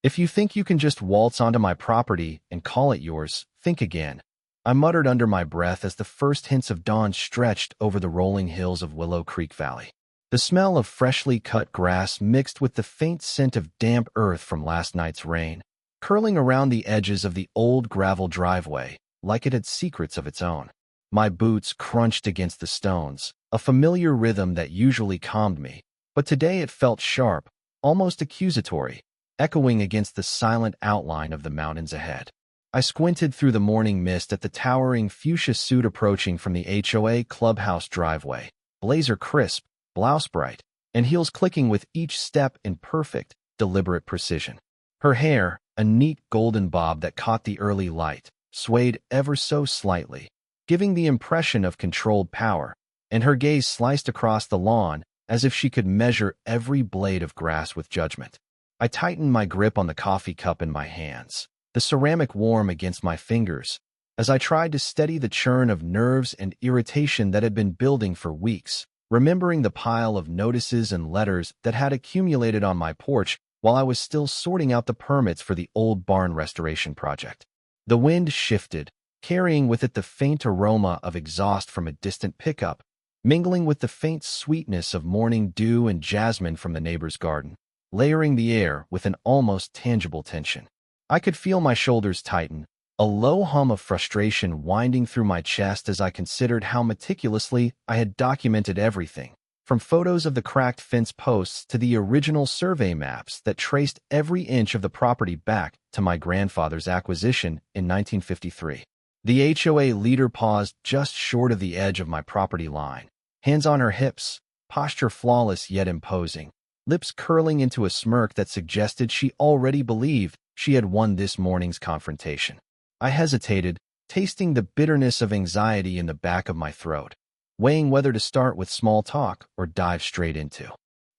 If you think you can just waltz onto my property and call it yours, think again. I muttered under my breath as the first hints of dawn stretched over the rolling hills of Willow Creek Valley. The smell of freshly cut grass mixed with the faint scent of damp earth from last night's rain, curling around the edges of the old gravel driveway like it had secrets of its own. My boots crunched against the stones, a familiar rhythm that usually calmed me, but today it felt sharp, almost accusatory, echoing against the silent outline of the mountains ahead. I squinted through the morning mist at the towering fuchsia suit approaching from the HOA clubhouse driveway, blazer crisp, blouse bright, and heels clicking with each step in perfect, deliberate precision. Her hair, a neat golden bob that caught the early light, swayed ever so slightly, giving the impression of controlled power, and her gaze sliced across the lawn as if she could measure every blade of grass with judgment. I tightened my grip on the coffee cup in my hands, the ceramic warm against my fingers, as I tried to steady the churn of nerves and irritation that had been building for weeks, remembering the pile of notices and letters that had accumulated on my porch while I was still sorting out the permits for the old barn restoration project. The wind shifted, carrying with it the faint aroma of exhaust from a distant pickup, mingling with the faint sweetness of morning dew and jasmine from the neighbor's garden, layering the air with an almost tangible tension. I could feel my shoulders tighten, a low hum of frustration winding through my chest as I considered how meticulously I had documented everything, from photos of the cracked fence posts to the original survey maps that traced every inch of the property back to my grandfather's acquisition in 1953. The HOA leader paused just short of the edge of my property line, hands on her hips, posture flawless yet imposing, lips curling into a smirk that suggested she already believed she had won this morning's confrontation. I hesitated, tasting the bitterness of anxiety in the back of my throat, weighing whether to start with small talk or dive straight into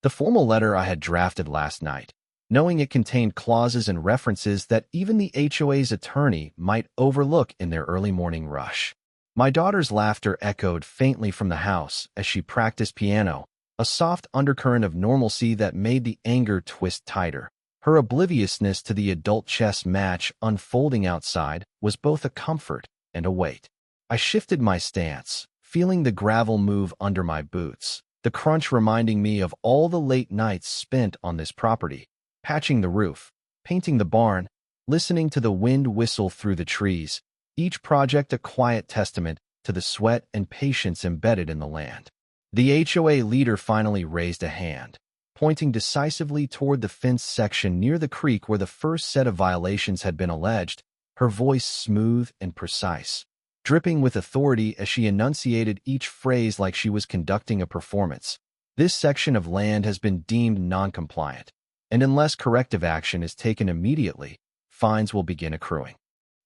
the formal letter I had drafted last night, knowing it contained clauses and references that even the HOA's attorney might overlook in their early morning rush. My daughter's laughter echoed faintly from the house as she practiced piano, a soft undercurrent of normalcy that made the anger twist tighter. Her obliviousness to the adult chess match unfolding outside was both a comfort and a weight. I shifted my stance, feeling the gravel move under my boots, the crunch reminding me of all the late nights spent on this property, patching the roof, painting the barn, listening to the wind whistle through the trees, each project a quiet testament to the sweat and patience embedded in the land. The HOA leader finally raised a hand, pointing decisively toward the fence section near the creek where the first set of violations had been alleged, her voice smooth and precise, dripping with authority as she enunciated each phrase like she was conducting a performance. This section of land has been deemed non-compliant, and unless corrective action is taken immediately, fines will begin accruing.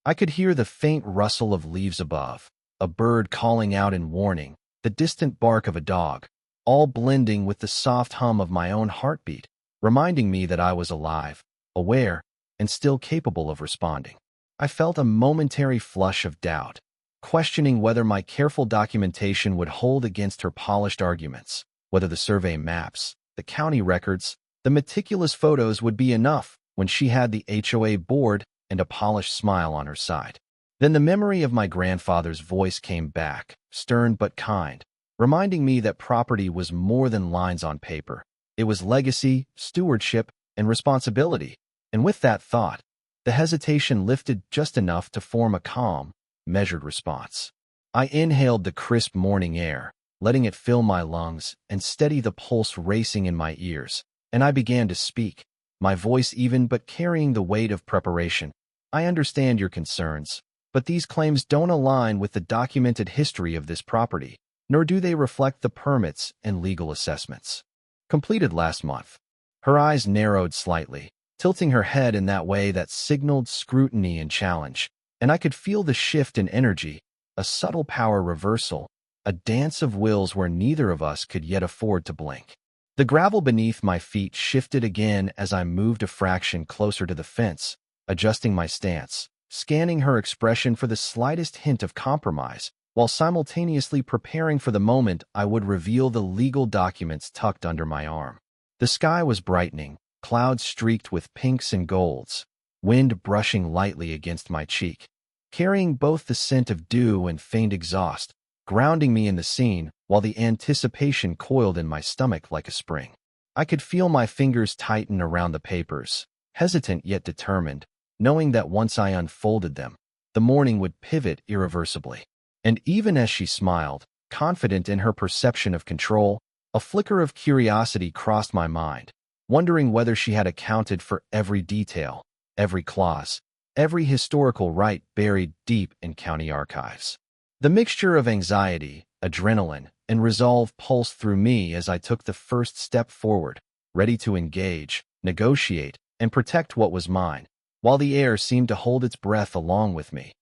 I could hear the faint rustle of leaves above, a bird calling out in warning, the distant bark of a dog, all blending with the soft hum of my own heartbeat, reminding me that I was alive, aware, and still capable of responding. I felt a momentary flush of doubt, questioning whether my careful documentation would hold against her polished arguments, whether the survey maps, the county records, the meticulous photos would be enough when she had the HOA board and a polished smile on her side. Then the memory of my grandfather's voice came back, stern but kind, reminding me that property was more than lines on paper. It was legacy, stewardship, and responsibility. And with that thought, the hesitation lifted just enough to form a calm, measured response. I inhaled the crisp morning air, letting it fill my lungs and steady the pulse racing in my ears, and I began to speak, my voice even but carrying the weight of preparation. I understand your concerns, but these claims don't align with the documented history of this property, nor do they reflect the permits and legal assessments completed last month. Her eyes narrowed slightly, tilting her head in that way that signaled scrutiny and challenge, and I could feel the shift in energy, a subtle power reversal, a dance of wills where neither of us could yet afford to blink. The gravel beneath my feet shifted again as I moved a fraction closer to the fence, adjusting my stance, scanning her expression for the slightest hint of compromise, while simultaneously preparing for the moment I would reveal the legal documents tucked under my arm. The sky was brightening, clouds streaked with pinks and golds, wind brushing lightly against my cheek, carrying both the scent of dew and faint exhaust, grounding me in the scene while the anticipation coiled in my stomach like a spring. I could feel my fingers tighten around the papers, hesitant yet determined, knowing that once I unfolded them, the morning would pivot irreversibly. And even as she smiled, confident in her perception of control, a flicker of curiosity crossed my mind, wondering whether she had accounted for every detail, every clause, every historical right buried deep in county archives. The mixture of anxiety, adrenaline, and resolve pulsed through me as I took the first step forward, ready to engage, negotiate, and protect what was mine, while the air seemed to hold its breath along with me.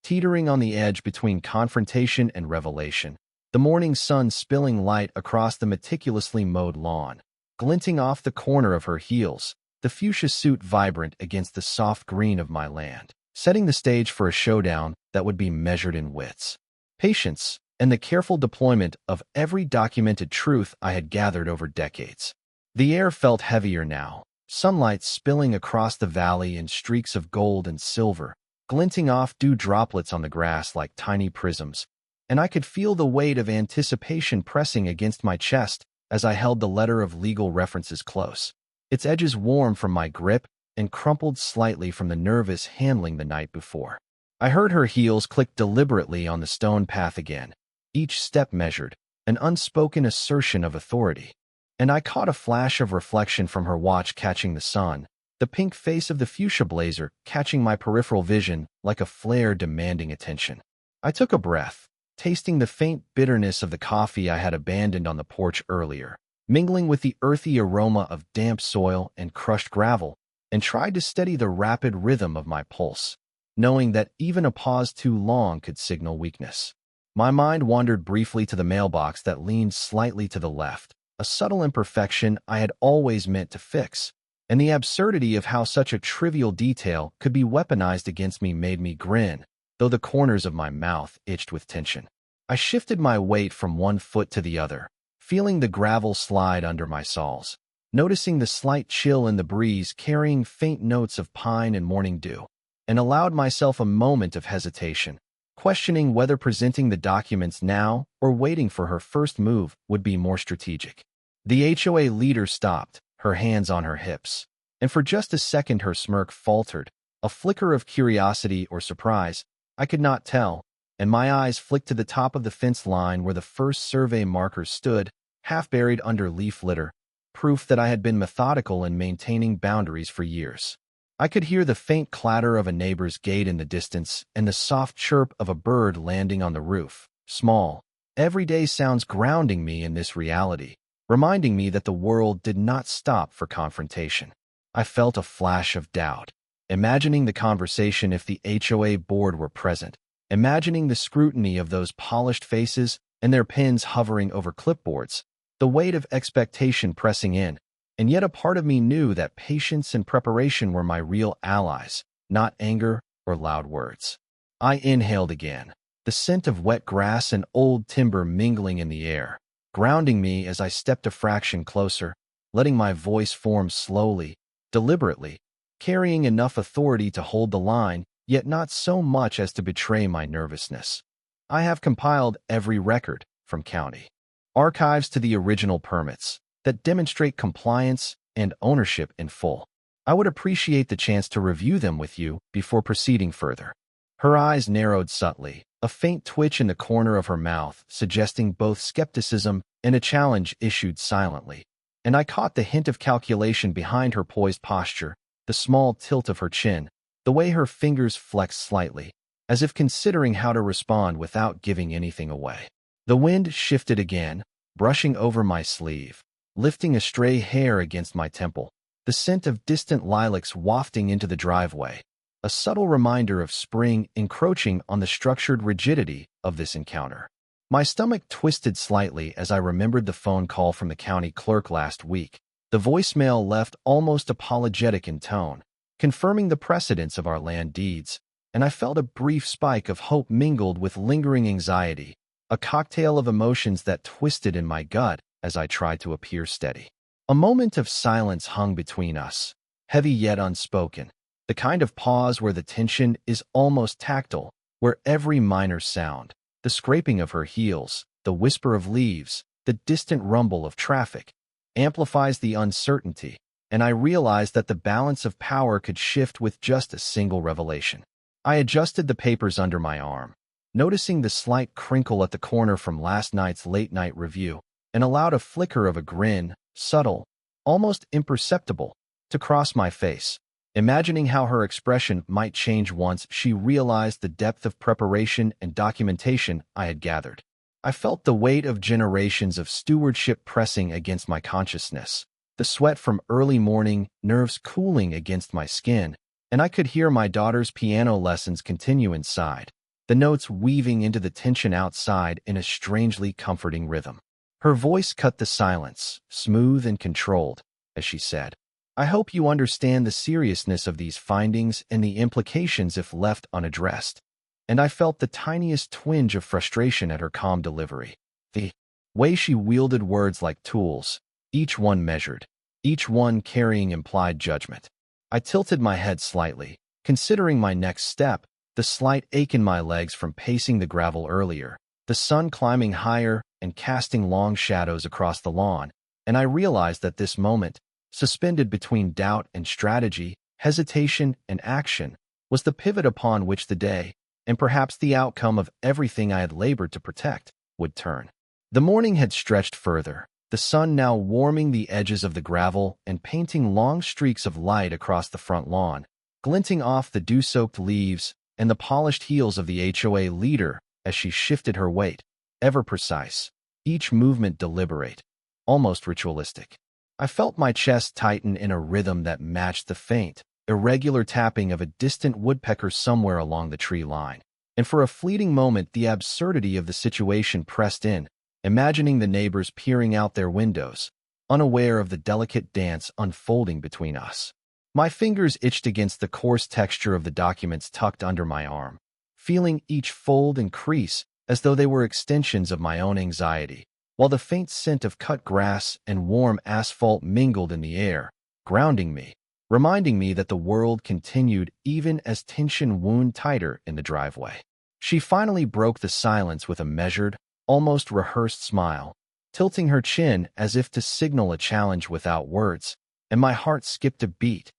Teetering on the edge between confrontation and revelation, the morning sun spilling light across the meticulously mowed lawn, glinting off the corner of her heels, the fuchsia suit vibrant against the soft green of my land, setting the stage for a showdown that would be measured in wits, patience, and the careful deployment of every documented truth I had gathered over decades. The air felt heavier now, sunlight spilling across the valley in streaks of gold and silver, glinting off dew droplets on the grass like tiny prisms, and I could feel the weight of anticipation pressing against my chest as I held the letter of legal references close, its edges warm from my grip and crumpled slightly from the nervous handling the night before. I heard her heels click deliberately on the stone path again, each step measured, an unspoken assertion of authority. And I caught a flash of reflection from her watch catching the sun, the pink face of the fuchsia blazer catching my peripheral vision like a flare demanding attention. I took a breath, tasting the faint bitterness of the coffee I had abandoned on the porch earlier, mingling with the earthy aroma of damp soil and crushed gravel, and tried to steady the rapid rhythm of my pulse, knowing that even a pause too long could signal weakness. My mind wandered briefly to the mailbox that leaned slightly to the left, a subtle imperfection I had always meant to fix, and the absurdity of how such a trivial detail could be weaponized against me made me grin, though the corners of my mouth itched with tension. I shifted my weight from one foot to the other, feeling the gravel slide under my soles, noticing the slight chill in the breeze carrying faint notes of pine and morning dew, and allowed myself a moment of hesitation, questioning whether presenting the documents now or waiting for her first move would be more strategic. The HOA leader stopped, her hands on her hips, and for just a second her smirk faltered, a flicker of curiosity or surprise, I could not tell, and my eyes flicked to the top of the fence line where the first survey markers stood, half buried under leaf litter, proof that I had been methodical in maintaining boundaries for years. I could hear the faint clatter of a neighbor's gate in the distance and the soft chirp of a bird landing on the roof, small, everyday sounds grounding me in this reality, reminding me that the world did not stop for confrontation. I felt a flash of doubt, imagining the conversation if the HOA board were present, imagining the scrutiny of those polished faces and their pens hovering over clipboards, the weight of expectation pressing in, and yet a part of me knew that patience and preparation were my real allies, not anger or loud words. I inhaled again, the scent of wet grass and old timber mingling in the air, grounding me as I stepped a fraction closer, letting my voice form slowly, deliberately, carrying enough authority to hold the line, yet not so much as to betray my nervousness. I have compiled every record, from county archives to the original permits, that demonstrate compliance and ownership in full. I would appreciate the chance to review them with you before proceeding further. Her eyes narrowed subtly, a faint twitch in the corner of her mouth suggesting both skepticism and a challenge issued silently, and I caught the hint of calculation behind her poised posture, the small tilt of her chin, the way her fingers flexed slightly, as if considering how to respond without giving anything away. The wind shifted again, brushing over my sleeve, lifting a stray hair against my temple, the scent of distant lilacs wafting into the driveway, a subtle reminder of spring encroaching on the structured rigidity of this encounter. My stomach twisted slightly as I remembered the phone call from the county clerk last week, the voicemail left almost apologetic in tone, confirming the precedence of our land deeds, and I felt a brief spike of hope mingled with lingering anxiety, a cocktail of emotions that twisted in my gut as I tried to appear steady. A moment of silence hung between us, heavy yet unspoken, the kind of pause where the tension is almost tactile, where every minor sound, the scraping of her heels, the whisper of leaves, the distant rumble of traffic, amplifies the uncertainty, and I realized that the balance of power could shift with just a single revelation. I adjusted the papers under my arm, noticing the slight crinkle at the corner from last night's late-night review, and allowed a flicker of a grin, subtle, almost imperceptible, to cross my face, imagining how her expression might change once she realized the depth of preparation and documentation I had gathered. I felt the weight of generations of stewardship pressing against my consciousness, the sweat from early morning nerves cooling against my skin, and I could hear my daughter's piano lessons continue inside, the notes weaving into the tension outside in a strangely comforting rhythm. Her voice cut the silence, smooth and controlled, as she said, "I hope you understand the seriousness of these findings and the implications if left unaddressed." And I felt the tiniest twinge of frustration at her calm delivery. The way she wielded words like tools, each one measured, each one carrying implied judgment. I tilted my head slightly, considering my next step, the slight ache in my legs from pacing the gravel earlier, the sun climbing higher and casting long shadows across the lawn, and I realized that this moment, suspended between doubt and strategy, hesitation and action, was the pivot upon which the day, and perhaps the outcome of everything I had labored to protect, would turn. The morning had stretched further, the sun now warming the edges of the gravel and painting long streaks of light across the front lawn, glinting off the dew-soaked leaves and the polished heels of the HOA Leader as she shifted her weight, ever precise, each movement deliberate, almost ritualistic. I felt my chest tighten in a rhythm that matched the faint, irregular tapping of a distant woodpecker somewhere along the tree line, and for a fleeting moment the absurdity of the situation pressed in, imagining the neighbors peering out their windows, unaware of the delicate dance unfolding between us. My fingers itched against the coarse texture of the documents tucked under my arm, feeling each fold and crease as though they were extensions of my own anxiety, while the faint scent of cut grass and warm asphalt mingled in the air, grounding me, reminding me that the world continued even as tension wound tighter in the driveway. She finally broke the silence with a measured, almost rehearsed smile, tilting her chin as if to signal a challenge without words, and my heart skipped a beat,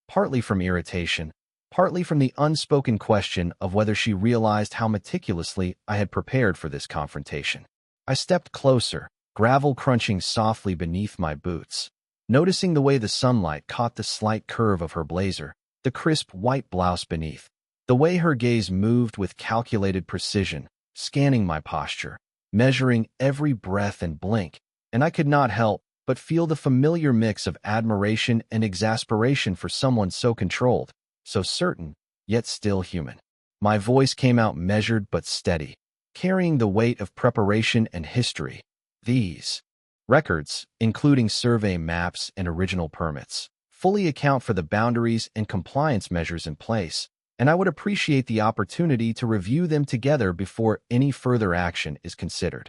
partly from irritation, partly from the unspoken question of whether she realized how meticulously I had prepared for this confrontation. I stepped closer, gravel crunching softly beneath my boots, noticing the way the sunlight caught the slight curve of her blazer, the crisp white blouse beneath, the way her gaze moved with calculated precision, scanning my posture, measuring every breath and blink, and I could not help but feel the familiar mix of admiration and exasperation for someone so controlled, so certain, yet still human. My voice came out measured but steady, carrying the weight of preparation and history. These records, including survey maps and original permits, fully account for the boundaries and compliance measures in place, and I would appreciate the opportunity to review them together before any further action is considered.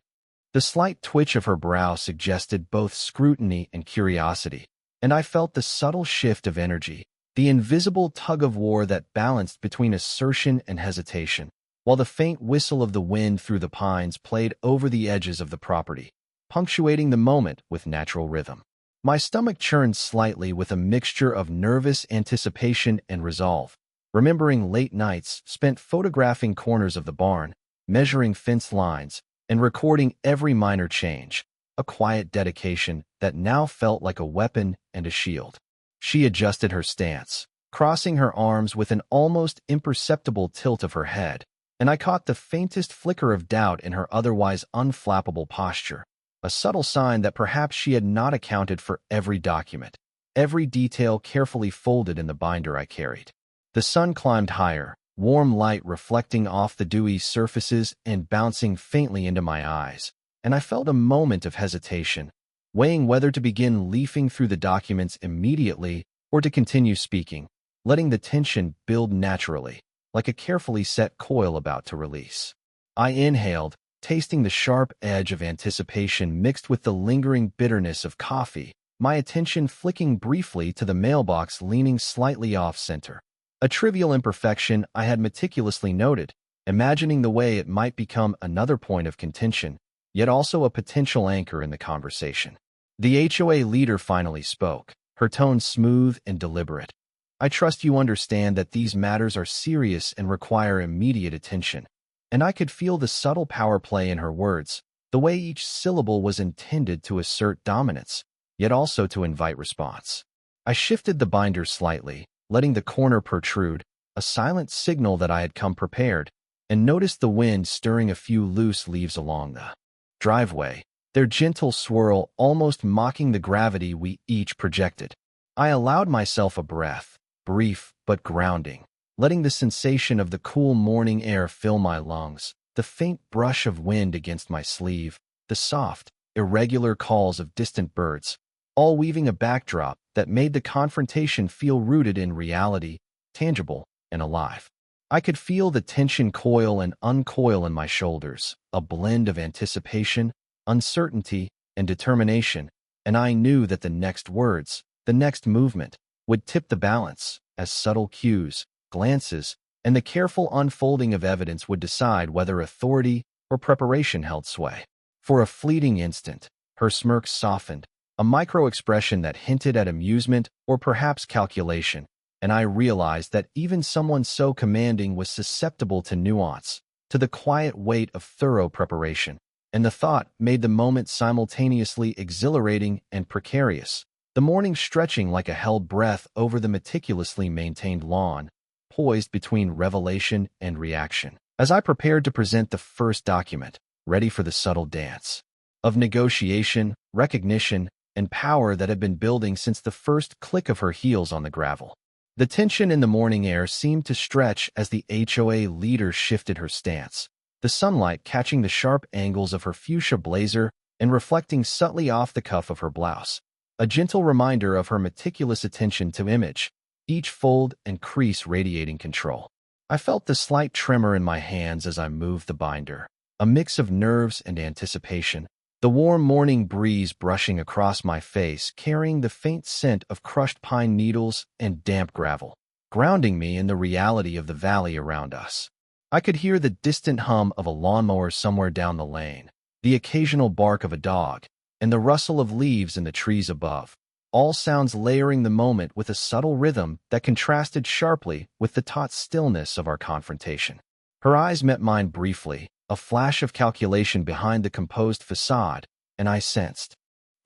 The slight twitch of her brow suggested both scrutiny and curiosity, and I felt the subtle shift of energy, the invisible tug-of-war that balanced between assertion and hesitation, while the faint whistle of the wind through the pines played over the edges of the property, punctuating the moment with natural rhythm. My stomach churned slightly with a mixture of nervous anticipation and resolve, remembering late nights spent photographing corners of the barn, measuring fence lines, and recording every minor change, a quiet dedication that now felt like a weapon and a shield. She adjusted her stance, crossing her arms with an almost imperceptible tilt of her head, and I caught the faintest flicker of doubt in her otherwise unflappable posture, a subtle sign that perhaps she had not accounted for every document, every detail carefully folded in the binder I carried. The sun climbed higher, warm light reflecting off the dewy surfaces and bouncing faintly into my eyes, and I felt a moment of hesitation, weighing whether to begin leafing through the documents immediately or to continue speaking, letting the tension build naturally, like a carefully set coil about to release. I inhaled, tasting the sharp edge of anticipation mixed with the lingering bitterness of coffee, my attention flicking briefly to the mailbox leaning slightly off-center. A trivial imperfection I had meticulously noted, imagining the way it might become another point of contention, yet also a potential anchor in the conversation. The HOA leader finally spoke, her tone smooth and deliberate. "I trust you understand that these matters are serious and require immediate attention." And I could feel the subtle power play in her words, the way each syllable was intended to assert dominance, yet also to invite response. I shifted the binder slightly, letting the corner protrude, a silent signal that I had come prepared, and noticed the wind stirring a few loose leaves along the driveway, their gentle swirl almost mocking the gravity we each projected. I allowed myself a breath, brief but grounding, letting the sensation of the cool morning air fill my lungs, the faint brush of wind against my sleeve, the soft, irregular calls of distant birds, all weaving a backdrop that made the confrontation feel rooted in reality, tangible, and alive. I could feel the tension coil and uncoil in my shoulders, a blend of anticipation, uncertainty, and determination, and I knew that the next words, the next movement, would tip the balance, as subtle cues, glances, and the careful unfolding of evidence would decide whether authority or preparation held sway. For a fleeting instant, her smirk softened, a micro-expression that hinted at amusement or perhaps calculation, and I realized that even someone so commanding was susceptible to nuance, to the quiet weight of thorough preparation, and the thought made the moment simultaneously exhilarating and precarious, the morning stretching like a held breath over the meticulously maintained lawn, poised between revelation and reaction. As I prepared to present the first document, ready for the subtle dance of negotiation, recognition, and power that had been building since the first click of her heels on the gravel. The tension in the morning air seemed to stretch as the HOA leader shifted her stance, the sunlight catching the sharp angles of her fuchsia blazer and reflecting subtly off the cuff of her blouse, a gentle reminder of her meticulous attention to image, each fold and crease radiating control. I felt the slight tremor in my hands as I moved the binder, a mix of nerves and anticipation, the warm morning breeze brushing across my face carrying the faint scent of crushed pine needles and damp gravel, grounding me in the reality of the valley around us. I could hear the distant hum of a lawnmower somewhere down the lane, the occasional bark of a dog, and the rustle of leaves in the trees above, all sounds layering the moment with a subtle rhythm that contrasted sharply with the taut stillness of our confrontation. Her eyes met mine briefly, a flash of calculation behind the composed facade, and I sensed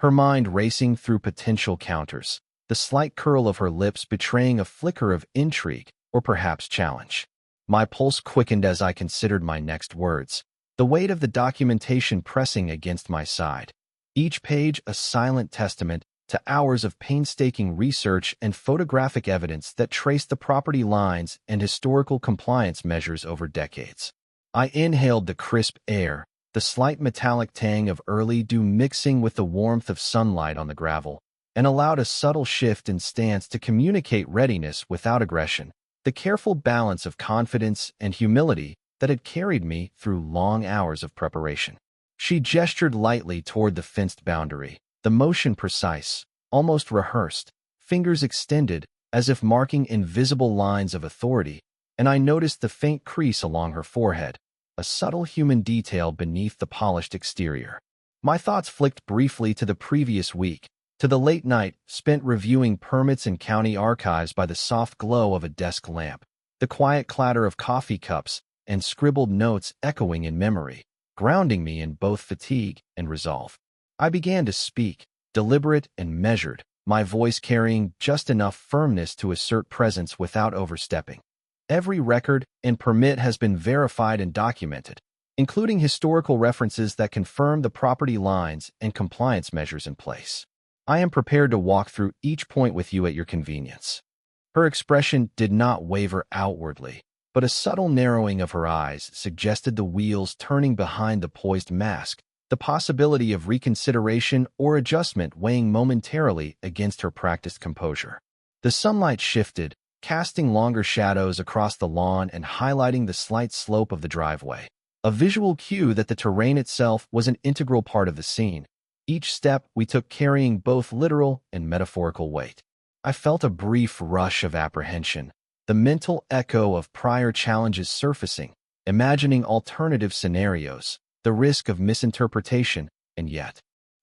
her mind racing through potential counters, the slight curl of her lips betraying a flicker of intrigue or perhaps challenge. My pulse quickened as I considered my next words, the weight of the documentation pressing against my side, each page a silent testament to hours of painstaking research and photographic evidence that traced the property lines and historical compliance measures over decades. I inhaled the crisp air, the slight metallic tang of early dew mixing with the warmth of sunlight on the gravel, and allowed a subtle shift in stance to communicate readiness without aggression, the careful balance of confidence and humility that had carried me through long hours of preparation. She gestured lightly toward the fenced boundary, the motion precise, almost rehearsed, fingers extended as if marking invisible lines of authority, and I noticed the faint crease along her forehead, a subtle human detail beneath the polished exterior. My thoughts flicked briefly to the previous week, to the late night spent reviewing permits and county archives by the soft glow of a desk lamp, the quiet clatter of coffee cups and scribbled notes echoing in memory, grounding me in both fatigue and resolve. I began to speak, deliberate and measured, my voice carrying just enough firmness to assert presence without overstepping. Every record and permit has been verified and documented, including historical references that confirm the property lines and compliance measures in place. I am prepared to walk through each point with you at your convenience. Her expression did not waver outwardly, but a subtle narrowing of her eyes suggested the wheels turning behind the poised mask, the possibility of reconsideration or adjustment weighing momentarily against her practiced composure. The sunlight shifted, casting longer shadows across the lawn and highlighting the slight slope of the driveway, a visual cue that the terrain itself was an integral part of the scene. each step we took carrying both literal and metaphorical weight. I felt a brief rush of apprehension, the mental echo of prior challenges surfacing, imagining alternative scenarios, the risk of misinterpretation, and yet,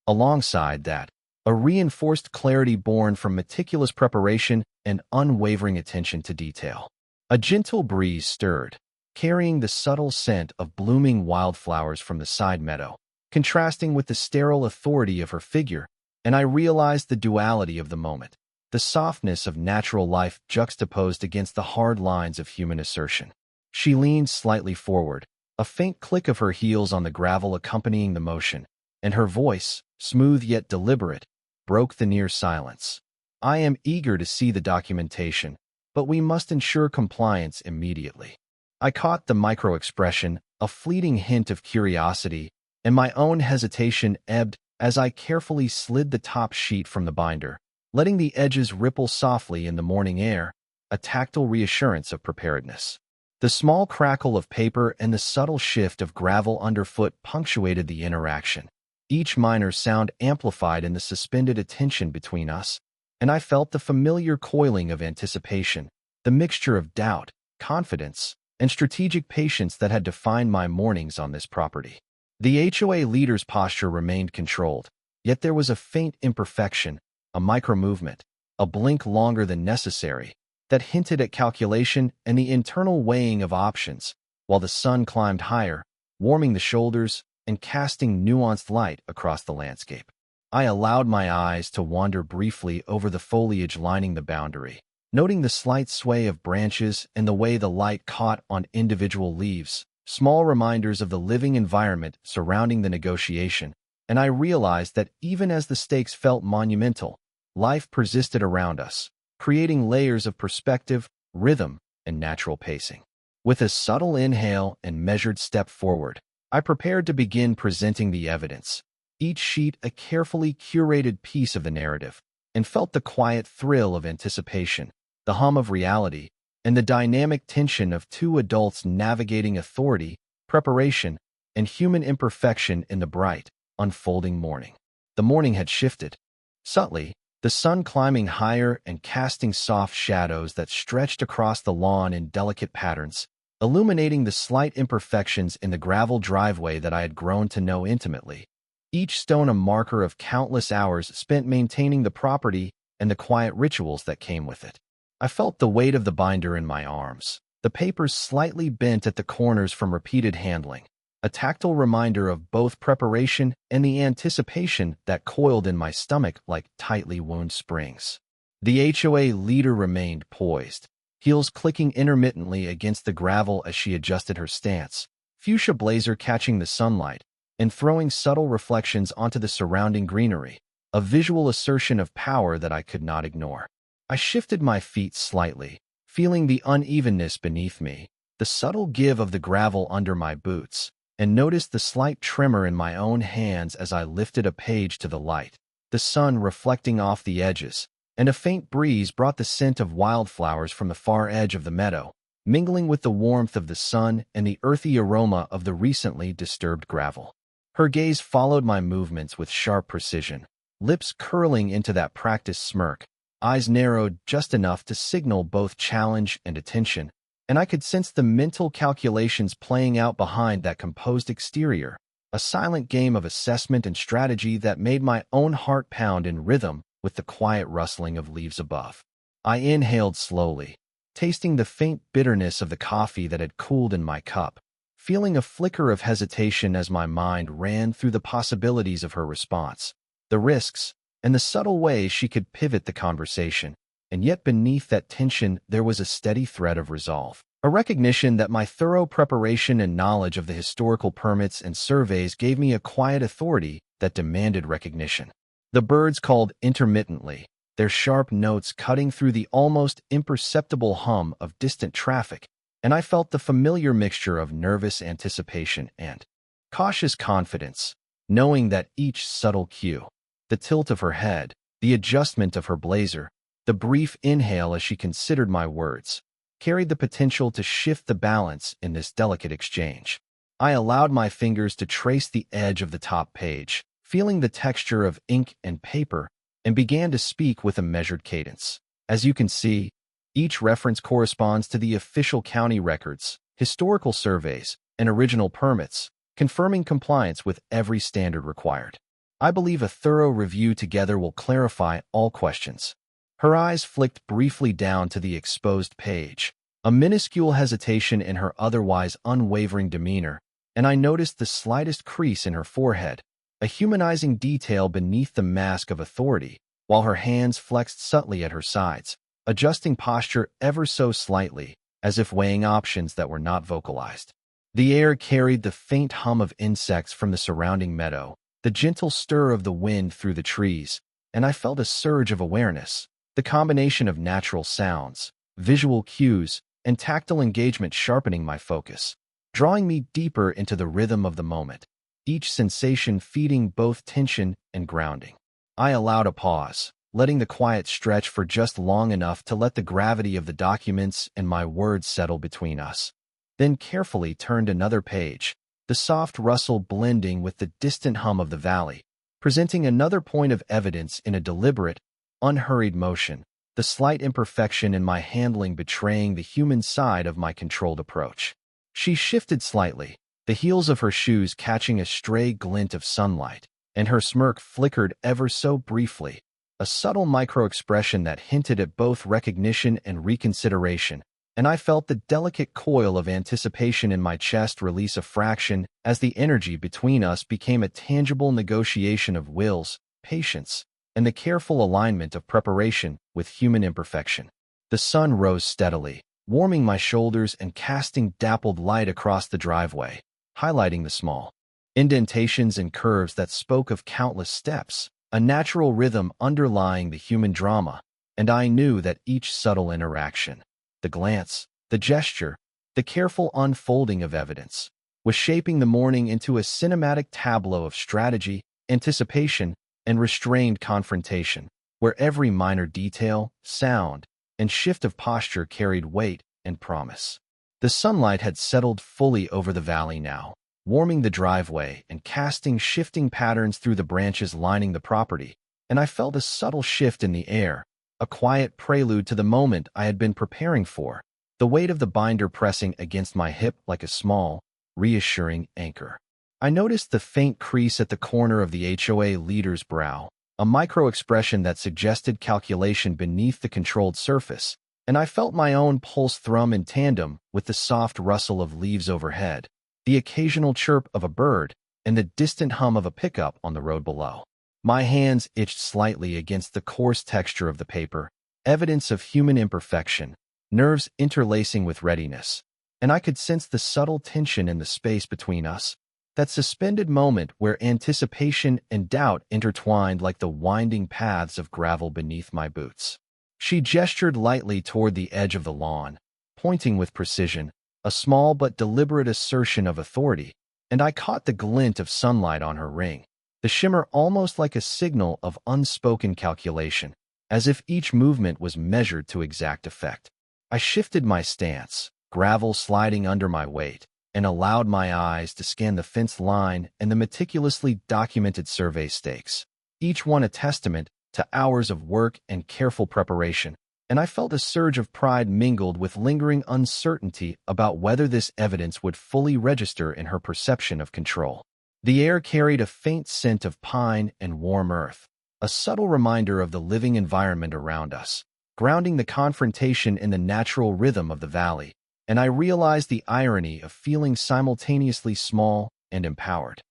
alongside that, a reinforced clarity born from meticulous preparation and unwavering attention to detail. A gentle breeze stirred, carrying the subtle scent of blooming wildflowers from the side meadow, contrasting with the sterile authority of her figure, and I realized the duality of the moment, the softness of natural life juxtaposed against the hard lines of human assertion. She leaned slightly forward, a faint click of her heels on the gravel accompanying the motion, and her voice, smooth yet deliberate, broke the near silence. I am eager to see the documentation, but we must ensure compliance immediately. I caught the micro-expression, a fleeting hint of curiosity, and my own hesitation ebbed as I carefully slid the top sheet from the binder, letting the edges ripple softly in the morning air, a tactile reassurance of preparedness. The small crackle of paper and the subtle shift of gravel underfoot punctuated the interaction, each minor sound amplified in the suspended attention between us, and I felt the familiar coiling of anticipation, the mixture of doubt, confidence, and strategic patience that had defined my mornings on this property. The HOA leader's posture remained controlled, yet there was a faint imperfection, a micro-movement, a blink longer than necessary, that hinted at calculation and the internal weighing of options, while the sun climbed higher, warming the shoulders and casting nuanced light across the landscape. I allowed my eyes to wander briefly over the foliage lining the boundary, noting the slight sway of branches and the way the light caught on individual leaves, small reminders of the living environment surrounding the negotiation, and I realized that even as the stakes felt monumental, life persisted around us, creating layers of perspective, rhythm, and natural pacing. With a subtle inhale and measured step forward, I prepared to begin presenting the evidence, each sheet a carefully curated piece of the narrative, and felt the quiet thrill of anticipation, the hum of reality, and the dynamic tension of two adults navigating authority, preparation, and human imperfection in the bright, unfolding morning. The morning had shifted. Subtly, the sun climbing higher and casting soft shadows that stretched across the lawn in delicate patterns, illuminating the slight imperfections in the gravel driveway that I had grown to know intimately, each stone a marker of countless hours spent maintaining the property and the quiet rituals that came with it. I felt the weight of the binder in my arms, the papers slightly bent at the corners from repeated handling, a tactile reminder of both preparation and the anticipation that coiled in my stomach like tightly wound springs. The HOA leader remained poised, heels clicking intermittently against the gravel as she adjusted her stance, fuchsia blazer catching the sunlight and throwing subtle reflections onto the surrounding greenery, a visual assertion of power that I could not ignore. I shifted my feet slightly, feeling the unevenness beneath me, the subtle give of the gravel under my boots, and noticed the slight tremor in my own hands as I lifted a page to the light, the sun reflecting off the edges, and a faint breeze brought the scent of wildflowers from the far edge of the meadow, mingling with the warmth of the sun and the earthy aroma of the recently disturbed gravel. Her gaze followed my movements with sharp precision, lips curling into that practiced smirk, eyes narrowed just enough to signal both challenge and attention, and I could sense the mental calculations playing out behind that composed exterior, a silent game of assessment and strategy that made my own heart pound in rhythm with the quiet rustling of leaves above. I inhaled slowly, tasting the faint bitterness of the coffee that had cooled in my cup, feeling a flicker of hesitation as my mind ran through the possibilities of her response, the risks, and the subtle ways she could pivot the conversation. And yet beneath that tension there was a steady thread of resolve, a recognition that my thorough preparation and knowledge of the historical permits and surveys gave me a quiet authority that demanded recognition. The birds called intermittently, their sharp notes cutting through the almost imperceptible hum of distant traffic, and I felt the familiar mixture of nervous anticipation and cautious confidence, knowing that each subtle cue, the tilt of her head, the adjustment of her blazer, the brief inhale as she considered my words, carried the potential to shift the balance in this delicate exchange. I allowed my fingers to trace the edge of the top page, feeling the texture of ink and paper, and began to speak with a measured cadence. As you can see, each reference corresponds to the official county records, historical surveys, and original permits, confirming compliance with every standard required. I believe a thorough review together will clarify all questions. Her eyes flicked briefly down to the exposed page, a minuscule hesitation in her otherwise unwavering demeanor, and I noticed the slightest crease in her forehead, a humanizing detail beneath the mask of authority, while her hands flexed subtly at her sides, adjusting posture ever so slightly, as if weighing options that were not vocalized. The air carried the faint hum of insects from the surrounding meadow, the gentle stir of the wind through the trees, and I felt a surge of awareness, the combination of natural sounds, visual cues, and tactile engagement sharpening my focus, drawing me deeper into the rhythm of the moment, each sensation feeding both tension and grounding. I allowed a pause, letting the quiet stretch for just long enough to let the gravity of the documents and my words settle between us. Then carefully turned another page, the soft rustle blending with the distant hum of the valley, presenting another point of evidence in a deliberate, unhurried motion, the slight imperfection in my handling betraying the human side of my controlled approach. She shifted slightly, the heels of her shoes catching a stray glint of sunlight, and her smirk flickered ever so briefly, a subtle micro-expression that hinted at both recognition and reconsideration, and I felt the delicate coil of anticipation in my chest release a fraction as the energy between us became a tangible negotiation of wills, patience, and the careful alignment of preparation with human imperfection. The sun rose steadily, warming my shoulders and casting dappled light across the driveway, highlighting the small indentations and curves that spoke of countless steps, a natural rhythm underlying the human drama, and I knew that each subtle interaction, the glance, the gesture, the careful unfolding of evidence, was shaping the morning into a cinematic tableau of strategy, anticipation, and restrained confrontation, where every minor detail, sound, and shift of posture carried weight and promise. The sunlight had settled fully over the valley now, warming the driveway and casting shifting patterns through the branches lining the property, and I felt a subtle shift in the air, a quiet prelude to the moment I had been preparing for, the weight of the binder pressing against my hip like a small, reassuring anchor. I noticed the faint crease at the corner of the HOA Leader's brow, a micro-expression that suggested calculation beneath the controlled surface, and I felt my own pulse thrum in tandem with the soft rustle of leaves overhead, the occasional chirp of a bird, and the distant hum of a pickup on the road below. My hands itched slightly against the coarse texture of the paper, evidence of human imperfection, nerves interlacing with readiness, and I could sense the subtle tension in the space between us, that suspended moment where anticipation and doubt intertwined like the winding paths of gravel beneath my boots. She gestured lightly toward the edge of the lawn, pointing with precision, a small but deliberate assertion of authority, and I caught the glint of sunlight on her ring, the shimmer almost like a signal of unspoken calculation, as if each movement was measured to exact effect. I shifted my stance, gravel sliding under my weight, and allowed my eyes to scan the fence line and the meticulously documented survey stakes, each one a testament to hours of work and careful preparation, and I felt a surge of pride mingled with lingering uncertainty about whether this evidence would fully register in her perception of control. The air carried a faint scent of pine and warm earth, a subtle reminder of the living environment around us, grounding the confrontation in the natural rhythm of the valley, and I realized the irony of feeling simultaneously small and empowered,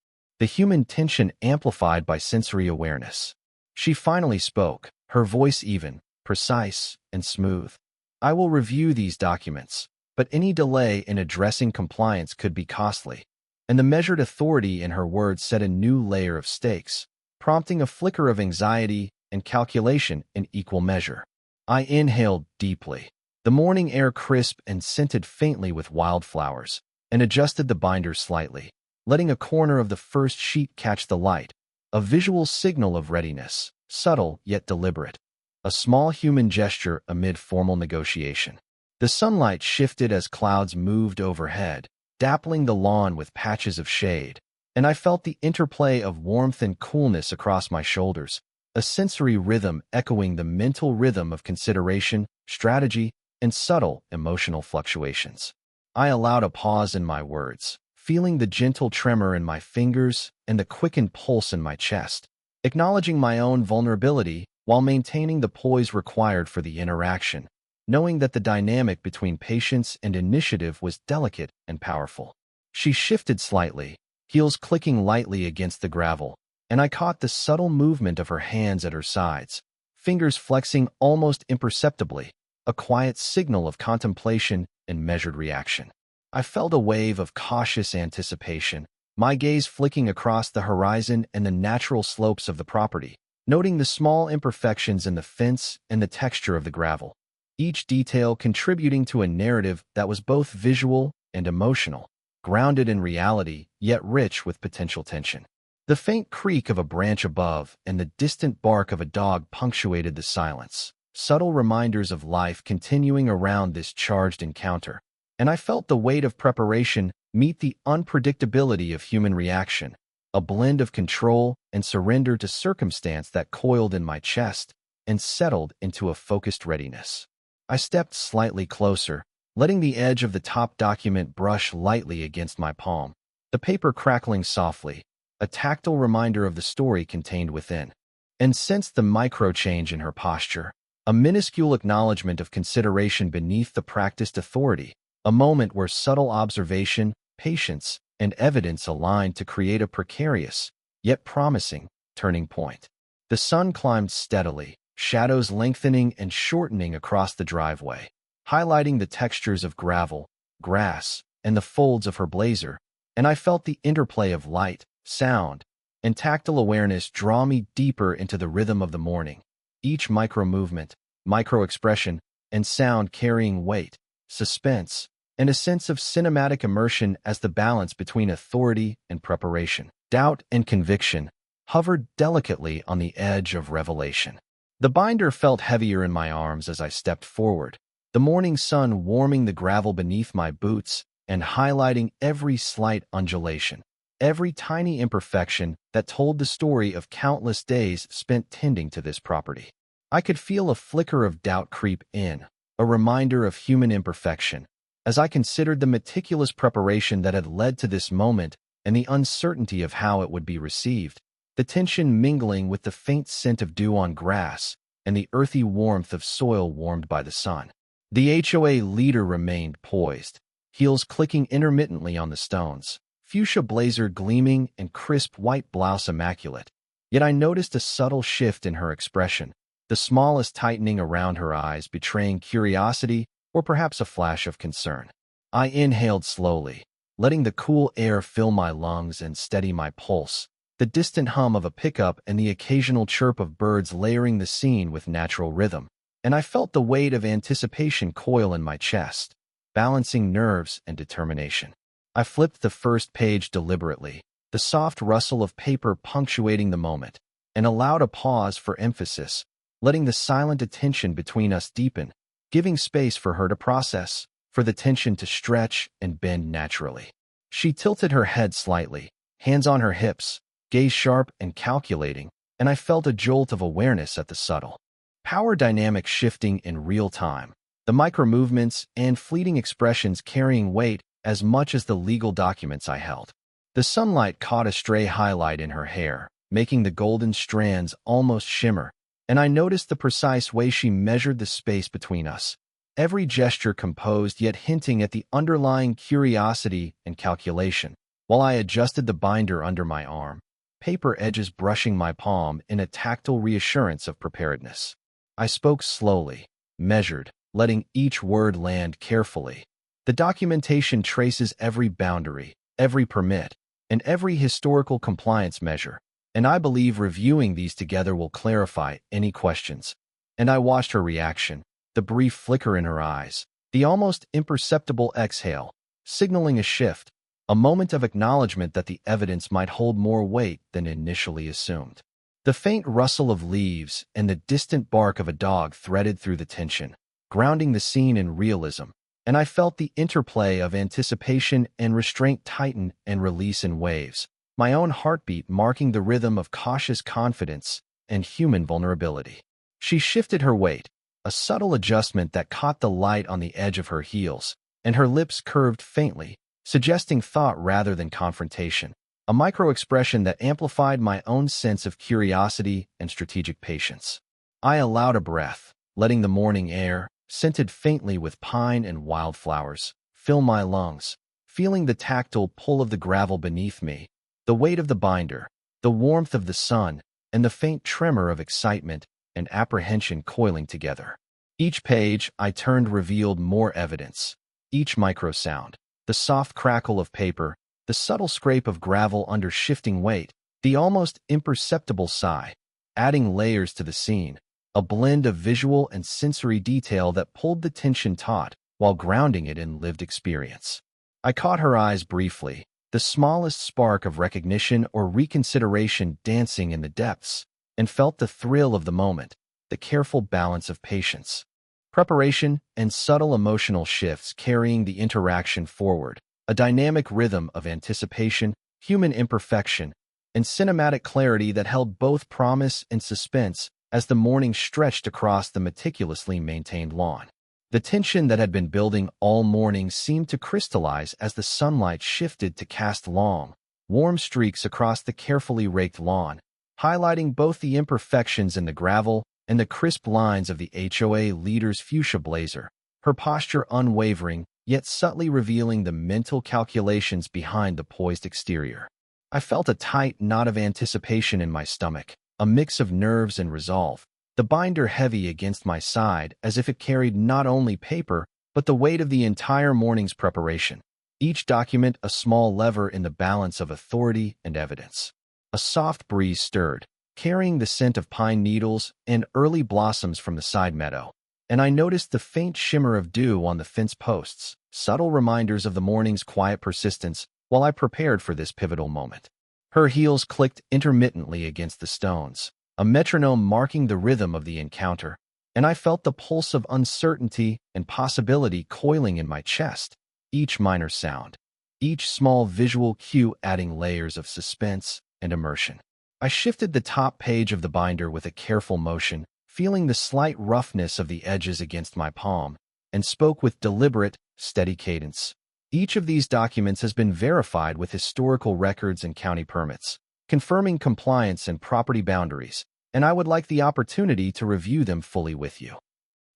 the human tension amplified by sensory awareness. She finally spoke, her voice even, precise, and smooth. I will review these documents, but any delay in addressing compliance could be costly, and the measured authority in her words set a new layer of stakes, prompting a flicker of anxiety and calculation in equal measure. I inhaled deeply, the morning air crisp and scented faintly with wildflowers, and adjusted the binder slightly, letting a corner of the first sheet catch the light, a visual signal of readiness, subtle yet deliberate, a small human gesture amid formal negotiation. The sunlight shifted as clouds moved overhead, dappling the lawn with patches of shade, and I felt the interplay of warmth and coolness across my shoulders, a sensory rhythm echoing the mental rhythm of consideration, strategy, and subtle emotional fluctuations. I allowed a pause in my words, feeling the gentle tremor in my fingers and the quickened pulse in my chest, acknowledging my own vulnerability while maintaining the poise required for the interaction, knowing that the dynamic between patience and initiative was delicate and powerful. She shifted slightly, heels clicking lightly against the gravel, and I caught the subtle movement of her hands at her sides, fingers flexing almost imperceptibly, a quiet signal of contemplation and measured reaction. I felt a wave of cautious anticipation, my gaze flicking across the horizon and the natural slopes of the property, noting the small imperfections in the fence and the texture of the gravel, each detail contributing to a narrative that was both visual and emotional, grounded in reality, yet rich with potential tension. The faint creak of a branch above and the distant bark of a dog punctuated the silence, subtle reminders of life continuing around this charged encounter, and I felt the weight of preparation meet the unpredictability of human reaction, a blend of control and surrender to circumstance that coiled in my chest and settled into a focused readiness. I stepped slightly closer, letting the edge of the top document brush lightly against my palm, the paper crackling softly, a tactile reminder of the story contained within. And sensed the micro-change in her posture, a minuscule acknowledgement of consideration beneath the practiced authority, a moment where subtle observation, patience, and evidence aligned to create a precarious, yet promising, turning point. The sun climbed steadily, shadows lengthening and shortening across the driveway, highlighting the textures of gravel, grass, and the folds of her blazer, and I felt the interplay of light, sound, and tactile awareness draw me deeper into the rhythm of the morning, each micro-movement, micro-expression, and sound carrying weight, suspense, and a sense of cinematic immersion as the balance between authority and preparation, doubt and conviction, hovered delicately on the edge of revelation. The binder felt heavier in my arms as I stepped forward, the morning sun warming the gravel beneath my boots and highlighting every slight undulation, every tiny imperfection that told the story of countless days spent tending to this property. I could feel a flicker of doubt creep in, a reminder of human imperfection, as I considered the meticulous preparation that had led to this moment and the uncertainty of how it would be received, the tension mingling with the faint scent of dew on grass and the earthy warmth of soil warmed by the sun. The HOA Leader remained poised, heels clicking intermittently on the stones, fuchsia blazer gleaming and crisp white blouse immaculate. Yet I noticed a subtle shift in her expression, the smallest tightening around her eyes betraying curiosity or perhaps a flash of concern. I inhaled slowly, letting the cool air fill my lungs and steady my pulse, the distant hum of a pickup and the occasional chirp of birds layering the scene with natural rhythm, and I felt the weight of anticipation coil in my chest, balancing nerves and determination. I flipped the first page deliberately, the soft rustle of paper punctuating the moment, and allowed a pause for emphasis, letting the silent attention between us deepen, giving space for her to process, for the tension to stretch and bend naturally. She tilted her head slightly, hands on her hips, gaze sharp and calculating, and I felt a jolt of awareness at the subtle power dynamic shifting in real time, the micro-movements and fleeting expressions carrying weight as much as the legal documents I held. The sunlight caught a stray highlight in her hair, making the golden strands almost shimmer, and I noticed the precise way she measured the space between us, every gesture composed yet hinting at the underlying curiosity and calculation, while I adjusted the binder under my arm, paper edges brushing my palm in a tactile reassurance of preparedness. I spoke slowly, measured, letting each word land carefully. The documentation traces every boundary, every permit, and every historical compliance measure, and I believe reviewing these together will clarify any questions. And I watched her reaction, the brief flicker in her eyes, the almost imperceptible exhale, signaling a shift, a moment of acknowledgement that the evidence might hold more weight than initially assumed. The faint rustle of leaves and the distant bark of a dog threaded through the tension, grounding the scene in realism, and I felt the interplay of anticipation and restraint tighten and release in waves, my own heartbeat marking the rhythm of cautious confidence and human vulnerability. She shifted her weight, a subtle adjustment that caught the light on the edge of her heels, and her lips curved faintly, suggesting thought rather than confrontation, a micro-expression that amplified my own sense of curiosity and strategic patience. I allowed a breath, letting the morning air, scented faintly with pine and wildflowers, fill my lungs, feeling the tactile pull of the gravel beneath me, the weight of the binder, the warmth of the sun, and the faint tremor of excitement and apprehension coiling together. Each page I turned revealed more evidence. Each microsound, the soft crackle of paper, the subtle scrape of gravel under shifting weight, the almost imperceptible sigh, adding layers to the scene, a blend of visual and sensory detail that pulled the tension taut while grounding it in lived experience. I caught her eyes briefly, the smallest spark of recognition or reconsideration dancing in the depths, and felt the thrill of the moment, the careful balance of patience, preparation, and subtle emotional shifts carrying the interaction forward, a dynamic rhythm of anticipation, human imperfection, and cinematic clarity that held both promise and suspense as the morning stretched across the meticulously maintained lawn. The tension that had been building all morning seemed to crystallize as the sunlight shifted to cast long, warm streaks across the carefully raked lawn, highlighting both the imperfections in the gravel and the crisp lines of the HOA Leader's fuchsia blazer, her posture unwavering, yet subtly revealing the mental calculations behind the poised exterior. I felt a tight knot of anticipation in my stomach, a mix of nerves and resolve, the binder heavy against my side as if it carried not only paper, but the weight of the entire morning's preparation, each document a small lever in the balance of authority and evidence. A soft breeze stirred, carrying the scent of pine needles and early blossoms from the side meadow, and I noticed the faint shimmer of dew on the fence posts, subtle reminders of the morning's quiet persistence while I prepared for this pivotal moment. Her heels clicked intermittently against the stones, a metronome marking the rhythm of the encounter, and I felt the pulse of uncertainty and possibility coiling in my chest, each minor sound, each small visual cue adding layers of suspense and immersion. I shifted the top page of the binder with a careful motion, feeling the slight roughness of the edges against my palm, and spoke with deliberate, steady cadence. Each of these documents has been verified with historical records and county permits, confirming compliance and property boundaries, and I would like the opportunity to review them fully with you.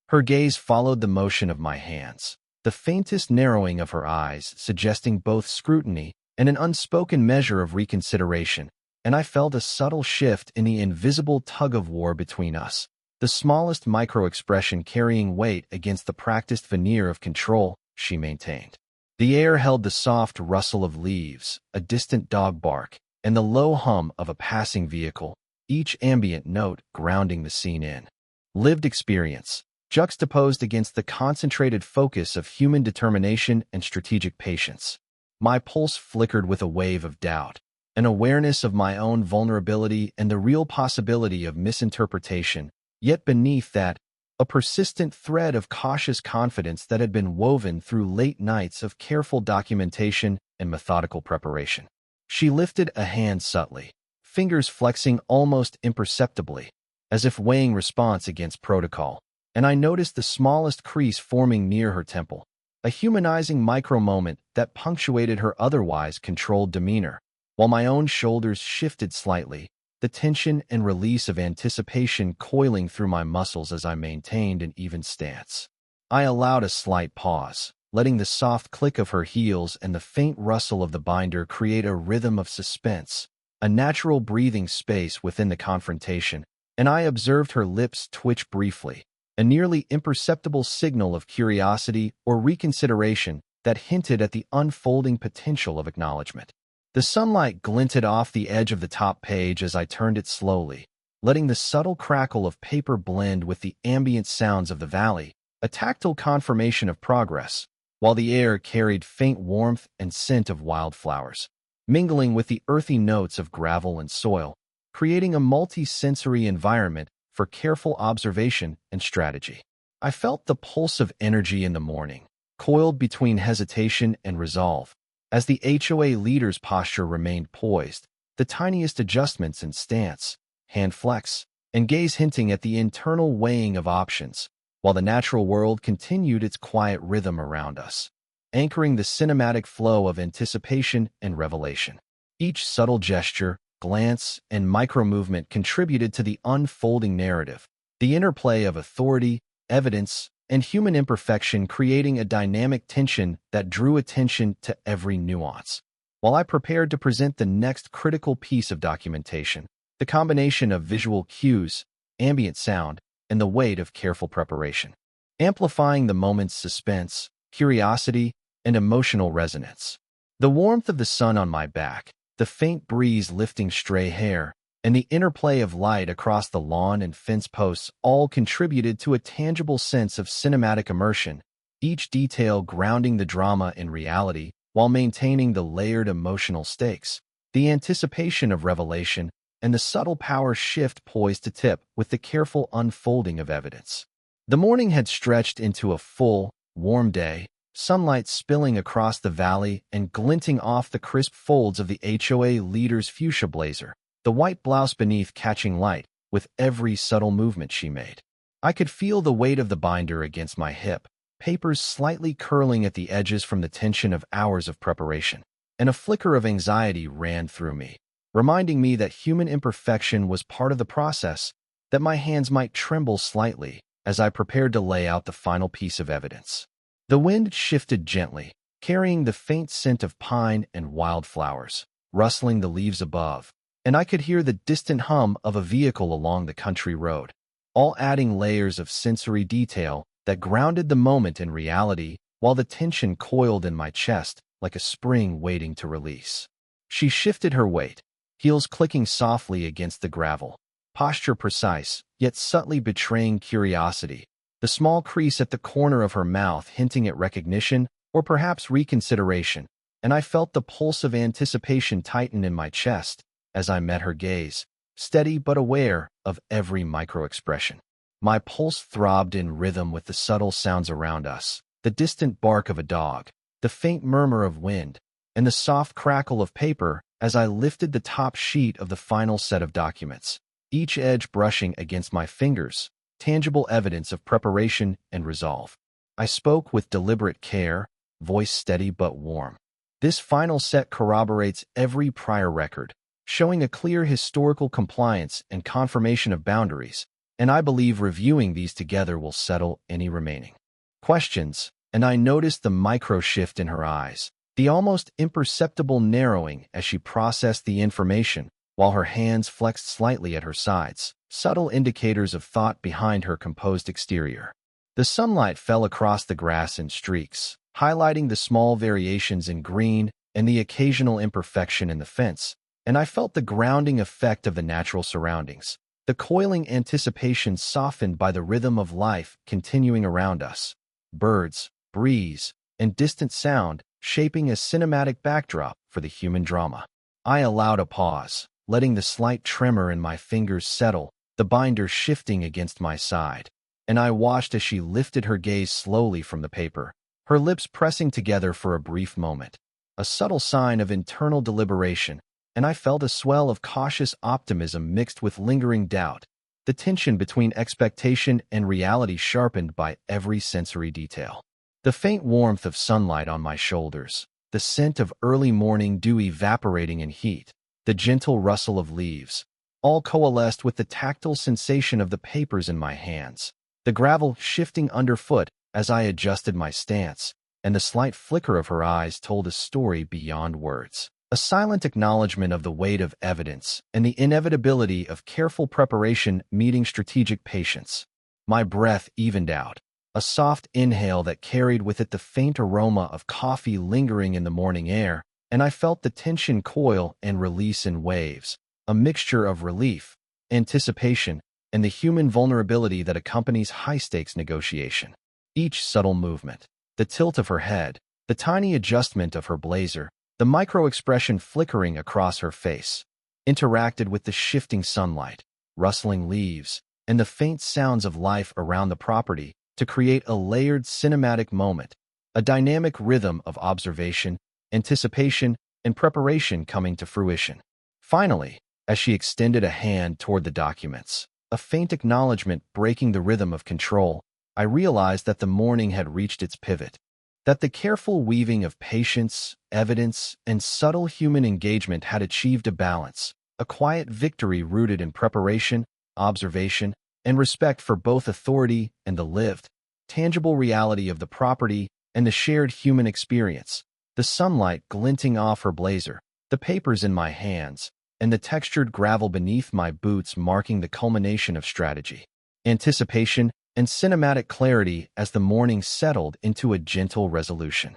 Her gaze followed the motion of my hands, the faintest narrowing of her eyes suggesting both scrutiny and an unspoken measure of reconsideration, and I felt a subtle shift in the invisible tug-of-war between us, the smallest micro-expression carrying weight against the practiced veneer of control she maintained. The air held the soft rustle of leaves, a distant dog bark, and the low hum of a passing vehicle, each ambient note grounding the scene in lived experience, juxtaposed against the concentrated focus of human determination and strategic patience. My pulse flickered with a wave of doubt, an awareness of my own vulnerability and the real possibility of misinterpretation, yet beneath that, a persistent thread of cautious confidence that had been woven through late nights of careful documentation and methodical preparation. She lifted a hand subtly, fingers flexing almost imperceptibly, as if weighing response against protocol, and I noticed the smallest crease forming near her temple, a humanizing micro-moment that punctuated her otherwise controlled demeanor. While my own shoulders shifted slightly, the tension and release of anticipation coiling through my muscles as I maintained an even stance. I allowed a slight pause, letting the soft click of her heels and the faint rustle of the binder create a rhythm of suspense, a natural breathing space within the confrontation, and I observed her lips twitch briefly, a nearly imperceptible signal of curiosity or reconsideration that hinted at the unfolding potential of acknowledgement. The sunlight glinted off the edge of the top page as I turned it slowly, letting the subtle crackle of paper blend with the ambient sounds of the valley, a tactile confirmation of progress, while the air carried faint warmth and scent of wildflowers, mingling with the earthy notes of gravel and soil, creating a multi-sensory environment for careful observation and strategy. I felt the pulse of energy in the morning, coiled between hesitation and resolve, As the HOA leader's posture remained poised, the tiniest adjustments in stance, hand flex, and gaze hinting at the internal weighing of options, while the natural world continued its quiet rhythm around us, anchoring the cinematic flow of anticipation and revelation. Each subtle gesture, glance, and micro-movement contributed to the unfolding narrative, the interplay of authority, evidence, and human imperfection creating a dynamic tension that drew attention to every nuance. While I prepared to present the next critical piece of documentation, the combination of visual cues, ambient sound, and the weight of careful preparation, amplifying the moment's suspense, curiosity, and emotional resonance. The warmth of the sun on my back, the faint breeze lifting stray hair, and the interplay of light across the lawn and fence posts all contributed to a tangible sense of cinematic immersion, each detail grounding the drama in reality while maintaining the layered emotional stakes, the anticipation of revelation, and the subtle power shift poised to tip with the careful unfolding of evidence. The morning had stretched into a full, warm day, sunlight spilling across the valley and glinting off the crisp folds of the HOA leader's fuchsia blazer, the white blouse beneath catching light with every subtle movement she made. I could feel the weight of the binder against my hip, papers slightly curling at the edges from the tension of hours of preparation, and a flicker of anxiety ran through me, reminding me that human imperfection was part of the process, that my hands might tremble slightly as I prepared to lay out the final piece of evidence. The wind shifted gently, carrying the faint scent of pine and wildflowers, rustling the leaves above, and I could hear the distant hum of a vehicle along the country road, all adding layers of sensory detail that grounded the moment in reality while the tension coiled in my chest like a spring waiting to release. She shifted her weight, heels clicking softly against the gravel, posture precise, yet subtly betraying curiosity, the small crease at the corner of her mouth hinting at recognition or perhaps reconsideration, and I felt the pulse of anticipation tighten in my chest as I met her gaze, steady but aware of every micro-expression. My pulse throbbed in rhythm with the subtle sounds around us, the distant bark of a dog, the faint murmur of wind, and the soft crackle of paper as I lifted the top sheet of the final set of documents, each edge brushing against my fingers, tangible evidence of preparation and resolve. I spoke with deliberate care, voice steady but warm. This final set corroborates every prior record, showing a clear historical compliance and confirmation of boundaries, and I believe reviewing these together will settle any remaining questions. And I noticed the micro-shift in her eyes, the almost imperceptible narrowing as she processed the information, while her hands flexed slightly at her sides, subtle indicators of thought behind her composed exterior. The sunlight fell across the grass in streaks, highlighting the small variations in green and the occasional imperfection in the fence, and I felt the grounding effect of the natural surroundings, the coiling anticipation softened by the rhythm of life continuing around us. Birds, breeze, and distant sound shaping a cinematic backdrop for the human drama. I allowed a pause, letting the slight tremor in my fingers settle, the binder shifting against my side, and I watched as she lifted her gaze slowly from the paper, her lips pressing together for a brief moment, a subtle sign of internal deliberation, and I felt a swell of cautious optimism mixed with lingering doubt, the tension between expectation and reality sharpened by every sensory detail. The faint warmth of sunlight on my shoulders, the scent of early morning dew evaporating in heat, the gentle rustle of leaves, all coalesced with the tactile sensation of the papers in my hands, the gravel shifting underfoot as I adjusted my stance, and the slight flicker of her eyes told a story beyond words. A silent acknowledgement of the weight of evidence and the inevitability of careful preparation meeting strategic patience. My breath evened out, a soft inhale that carried with it the faint aroma of coffee lingering in the morning air, and I felt the tension coil and release in waves, a mixture of relief, anticipation, and the human vulnerability that accompanies high-stakes negotiation. Each subtle movement, the tilt of her head, the tiny adjustment of her blazer, the micro-expression flickering across her face, interacted with the shifting sunlight, rustling leaves, and the faint sounds of life around the property to create a layered cinematic moment, a dynamic rhythm of observation, anticipation, and preparation coming to fruition. Finally, as she extended a hand toward the documents, a faint acknowledgement breaking the rhythm of control, I realized that the morning had reached its pivot, that the careful weaving of patience, evidence, and subtle human engagement had achieved a balance, a quiet victory rooted in preparation, observation, and respect for both authority and the lived, tangible reality of the property and the shared human experience, the sunlight glinting off her blazer, the papers in my hands, and the textured gravel beneath my boots marking the culmination of strategy, anticipation, and cinematic clarity as the morning settled into a gentle resolution.